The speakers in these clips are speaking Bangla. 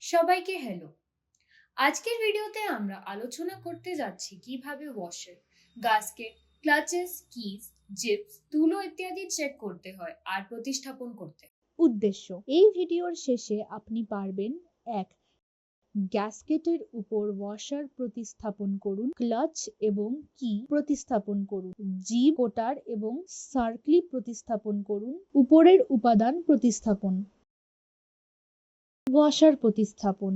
সবাইকে হ্যালো। আজকের ভিডিওতে আমরা আলোচনা করতে যাচ্ছি কিভাবে ওয়াশার, গাস্কেট, ক্লাচেস, কিজ, জিপস, তুলো ইত্যাদি চেক করতে হয় আর প্রতিস্থাপন করতে। উদ্দেশ্য এই ভিডিওর শেষে আপনি পারবেন: 1. গ্যাসকেটের উপর ওয়াশার প্রতিস্থাপন করুন, ক্লাচ এবং কি প্রতিস্থাপন করুন, জিপ, কোটার এবং সার্কলি প্রতিস্থাপন করুন, উপরের উপাদান প্রতিস্থাপন। ওয়াশার প্রতিস্থাপন: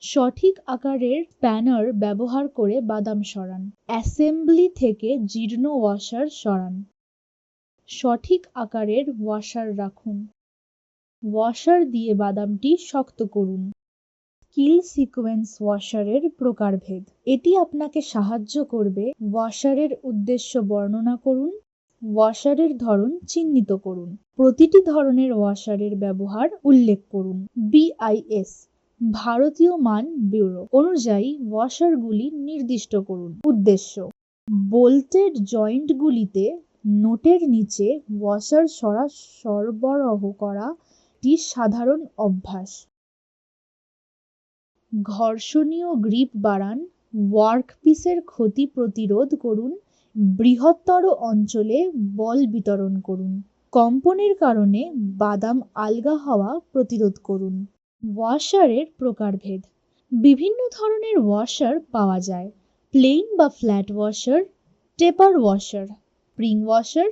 সঠিক আকারের স্প্যানার ব্যবহার করে বাদাম সরান। অ্যাসেম্বলি থেকে জীর্ণ ওয়াশার সরান। সঠিক আকারের ওয়াশার রাখুন। ওয়াশার দিয়ে বাদামটি শক্ত করুন। স্কিল সিকোয়েন্স ওয়াশারের প্রকারভেদ: এটি আপনাকে সাহায্য করবে। ওয়াশারের উদ্দেশ্য বর্ণনা করুন। ওয়াশারের ধরন চিহ্নিত করুন। প্রতিটি ধরনের ওয়াশারের ব্যবহার উল্লেখ করুন। BIS ভারতীয় মান ব্যুরো অনুযায়ী ওয়াশারগুলি নির্দিষ্ট করুন। উদ্দেশ্য: বোল্টেড জয়েন্টগুলিতে নোটের নিচে ওয়াশার সরবরাহ করা একটি সাধারণ অভ্যাস। ঘর্ষণীয় গ্রিপ বাড়ান। ওয়ার্কপিসের ক্ষতি প্রতিরোধ করুন। বৃহত্তর অঞ্চলে বল বিতরণ করুন। কম্পনের কারণে বাদাম আলগা হওয়া প্রতিরোধ করুন। ওয়াশারের প্রকারভেদ: বিভিন্ন ধরনের ওয়াশার পাওয়া যায়। প্লেন বা flat washer, taper washer, spring washer,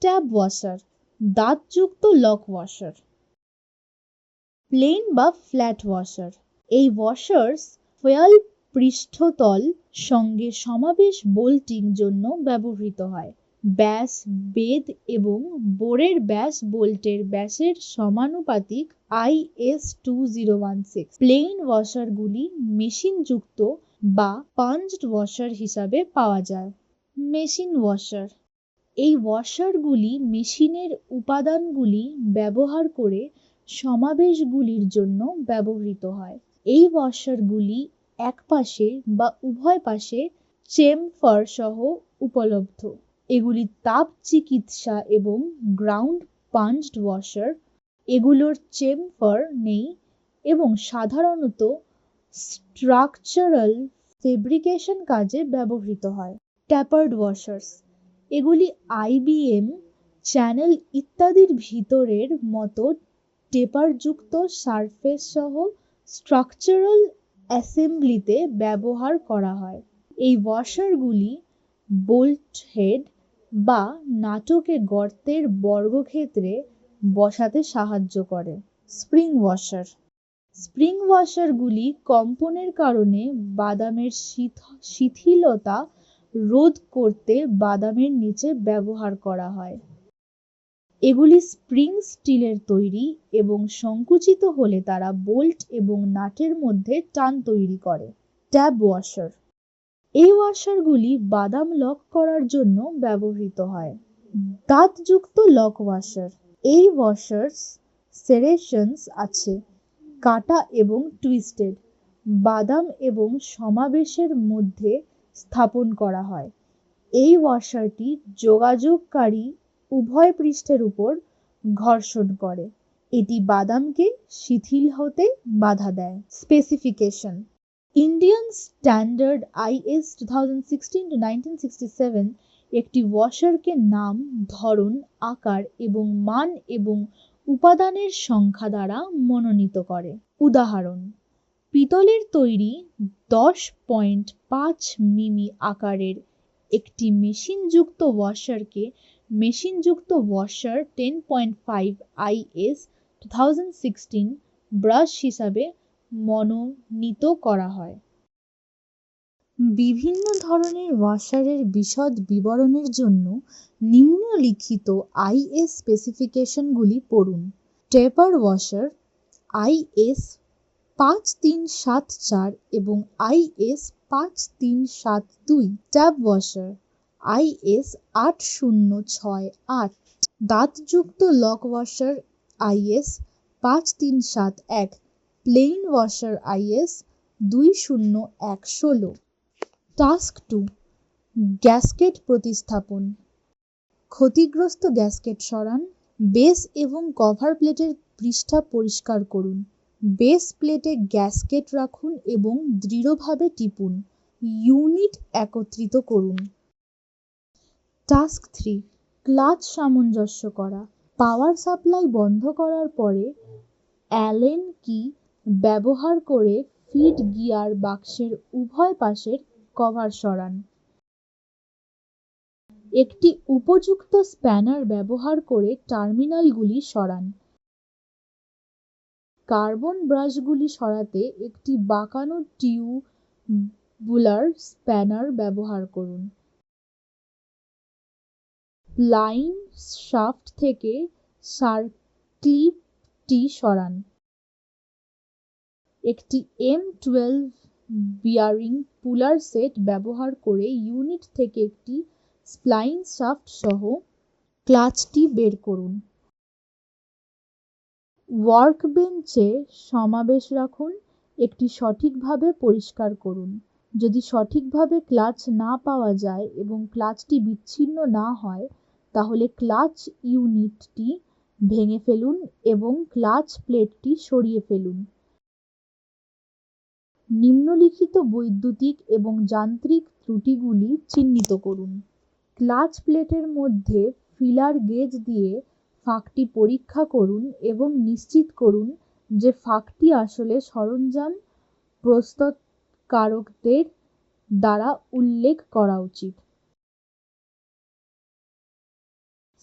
tab washer, দাঁতযুক্ত লক ওয়াশার। প্লেন বা ফ্ল্যাট ওয়াশার: এই ওয়াশার্স ফয়েল পৃষ্ঠতল সঙ্গে সমাবেশ বোল্টিং জন্য ব্যবহৃত হয়। ব্যাস, বেধ এবং বোরের ব্যাস বোল্টের ব্যাসের সমানুপাতিক। IS 2016। প্লেন ওয়াশারগুলি মেশিনযুক্ত বা পাঞ্চড ওয়াশার হিসাবে পাওয়া যায়। মেশিন ওয়াশার: এই ওয়াশারগুলি মেশিনের উপাদানগুলি ব্যবহার করে সমাবেশগুলির জন্য ব্যবহৃত হয়। এই ওয়াশারগুলি একপাশে বা উভয় পাশে চেমফার সহ উপলব্ধ। এগুলি তাপ চিকিৎসা এবং গ্রাউন্ড পাঞ্চড ওয়াশার। এগুলোর চেমফার নেই এবং সাধারণত স্ট্রাকচারাল ফেব্রিকেশন কাজে ব্যবহৃত হয়। ট্যাপার্ড ওয়াশার্স: এগুলি IBM, চ্যানেল ইত্যাদির ভিতরের মতো টেপারযুক্ত সারফেস সহ স্ট্রাকচারাল অ্যাসেম্বলিতে ব্যবহার করা হয়। এই ওয়াশারগুলি বোল্ট হেড বা নাটকে গর্তের বর্গক্ষেত্রে বসাতে সাহায্য করে। স্প্রিং ওয়াশার: স্প্রিং ওয়াশারগুলি কম্পনের কারণে বাদামের শিথিলতা রোধ করতে বাদামের নিচে ব্যবহার করা হয়। এগুলি স্প্রিং স্টিলের তৈরি এবং সংকুচিত হলে তারা বোল্ট এবং নাটের মধ্যে টান তৈরি করে। ট্যাব ওয়াশার: এই ওয়াশারগুলি বাদাম লক করার জন্য ব্যবহৃত হয়। দাঁতযুক্ত লক ওয়াশার: এই ওয়াশার্স সেরেশনস আছে, কাটা এবং টুইস্টেড। বাদাম এবং সমাবেশের মধ্যে স্থাপন করা হয়। এই ওয়াশারটি যোগাযোগকারী উভয় পৃষ্ঠের উপর ঘর্ষণ করে। এটি বাদামকে শিথিল হতে বাধা দেয়। স্পেসিফিকেশন: ইন্ডিয়ান স্ট্যান্ডার্ড IS 2016-1967 একটি ওয়াশারকে নাম, ধরন, আকার এবং মান এবং উপাদানের সংখ্যা দ্বারা মনোনীত করে। উদাহরণ: পিতলের তৈরি 10.5 মিমি আকারের একটি মেশিনযুক্ত ওয়াশারকে মেশিনযুক্ত ওয়াশার 10.5 IS 2016 ব্রাশ হিসাবে মনোনীত করা হয়। বিভিন্ন ধরনের ওয়াশারের বিশদ বিবরণের জন্য নিম্নলিখিত IS স্পেসিফিকেশনগুলি পড়ুন। টেপার ওয়াশার IS 5374 এবং IS 5372। Tab washer IS 8068। দাঁতযুক্ত lock washer IS 5371। Plain washer IS 20116। Task 2: gasket প্রতিস্থাপন। ক্ষতিগ্রস্ত গ্যাসকেট সরান। বেস এবং কভার প্লেটের পৃষ্ঠা পরিষ্কার করুন। বেস প্লেটে গ্যাসকেট রাখুন এবং দৃঢ়ভাবে টিপুন। ইউনিট একত্রিত করুন। টাস্ক 3, ক্লাচ সামঞ্জস্য করা। পাওয়ার সাপ্লাই বন্ধ করার পরে অ্যালেন কি ব্যবহার করে ফিড গিয়ার বাক্সের উভয় পাশের কভার সরান। একটি উপযুক্ত স্প্যানার ব্যবহার করে টার্মিনালগুলি সরান। কার্বন ব্রাশগুলি সরাতে একটি বাঁকানো টিউবুলার স্প্যানার ব্যবহার করুন। স্প্লাইন শাফট থেকে সার্ক্লিপটি সরান। একটি M12 বিয়ারিং পুলার সেট ব্যবহার করে ইউনিট থেকে একটি স্প্লাইন শাফট সহ ক্লাচটি বের করুন। ওয়ার্কবেঞ্চে সমাবেশ রাখুন। একটি সঠিকভাবে পরিষ্কার করুন। যদি সঠিকভাবে ক্লাচ না পাওয়া যায় এবং ক্লাচটি বিচ্ছিন্ন না হয়, তাহলে ক্লাচ ইউনিটটি ভেঙে ফেলুন এবং ক্লাচ প্লেটটি সরিয়ে ফেলুন। নিম্নলিখিত বৈদ্যুতিক এবং যান্ত্রিক ত্রুটিগুলি চিহ্নিত করুন। ক্লাচ প্লেটের মধ্যে ফিলার গেজ দিয়ে ফাঁকটি পরীক্ষা করুন এবং নিশ্চিত করুন যে ফাঁকটি আসলে সরঞ্জাম প্রস্তুতকারকদের দ্বারা উল্লেখ করা উচিত।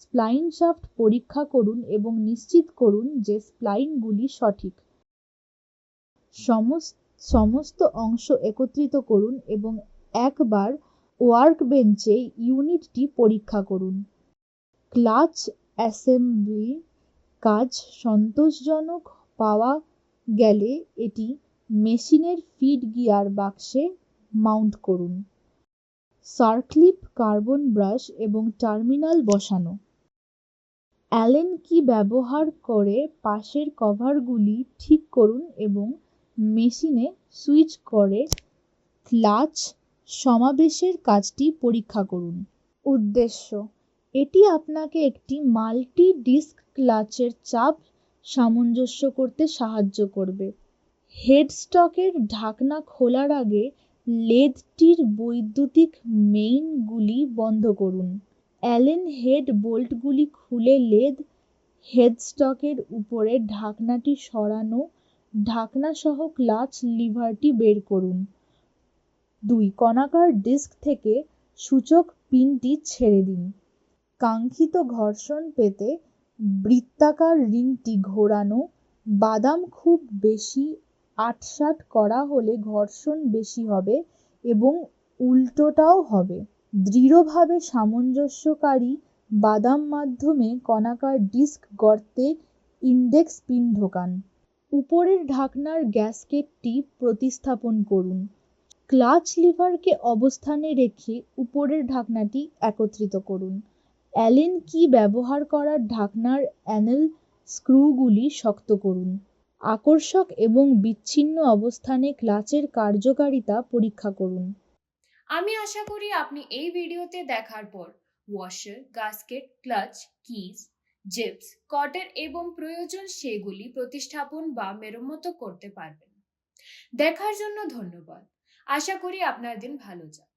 স্প্লাইন শাফট পরীক্ষা করুন এবং নিশ্চিত করুন যে স্প্লাইনগুলি সঠিক। সমস্ত অংশ একত্রিত করুন এবং একবার ওয়ার্কবেঞ্চে ইউনিটটি পরীক্ষা করুন। ক্লাচ অ্যাসেম্বলি কাজ সন্তোষজনক পাওয়া গেলে এটি মেশিনের ফিড গিয়ার বাক্সে মাউন্ট করুন। সার্ক্লিপ, কার্বন ব্রাশ এবং টার্মিনাল বসানো। অ্যালেন কি ব্যবহার করে পাশের কভারগুলি ঠিক করুন এবং মেশিনে সুইচ করে ক্লাচ সমাবেশের কাজটি পরীক্ষা করুন। উদ্দেশ্য: এটি আপনাকে একটি মাল্টি ডিস্ক ক্লাচের চাপ সামঞ্জস্য করতে সাহায্য করবে। হেডস্টকের ঢাকনা খোলার আগে লেদটির বৈদ্যুতিক মেইনগুলি বন্ধ করুন। অ্যালেন হেড বোল্টগুলি খুলে লেদ হেডস্টকের উপরে ঢাকনাটি সরানো ঢাকনা সহ ক্লাচ লিভারটি বের করুন। 2. কণাকার ডিস্ক থেকে সূচক পিনটি ছেড়ে দিন। কাঙ্ক্ষিত ঘর্ষণ পেতে বৃত্তাকার রিংটি ঘোরানো। বাদাম খুব বেশি আঁটসাঁট করা হলে ঘর্ষণ বেশি হবে এবং উল্টোটাও হবে। দৃঢ়ভাবে সামঞ্জস্যকারী বাদাম মাধ্যমে কণাকার ডিস্ক গর্তে ইন্ডেক্স পিন ঢোকান। উপরের ঢাকনার গ্যাসকেটটি প্রতিস্থাপন করুন। ক্লাচ লিভারকে অবস্থানে রেখে উপরের ঢাকনাটি একত্রিত করুন। অ্যালেন কি ব্যবহার করা ঢাকনার অ্যানেল স্ক্রুগুলি শক্ত করুন। আকর্ষক এবং বিচ্ছিন্ন অবস্থানে ক্লাচের কার্যকারিতা পরীক্ষা করুন। আমি আশা করি আপনি এই ভিডিওতে দেখার পর ওয়াশার, গাস্কেট, ক্লাচ, কিজ, জিপস, কটের এবং প্রয়োজন সেগুলি প্রতিস্থাপন বা মেরামত করতে পারবেন। দেখার জন্য ধন্যবাদ। আশা করি আপনার দিন ভালো যাক।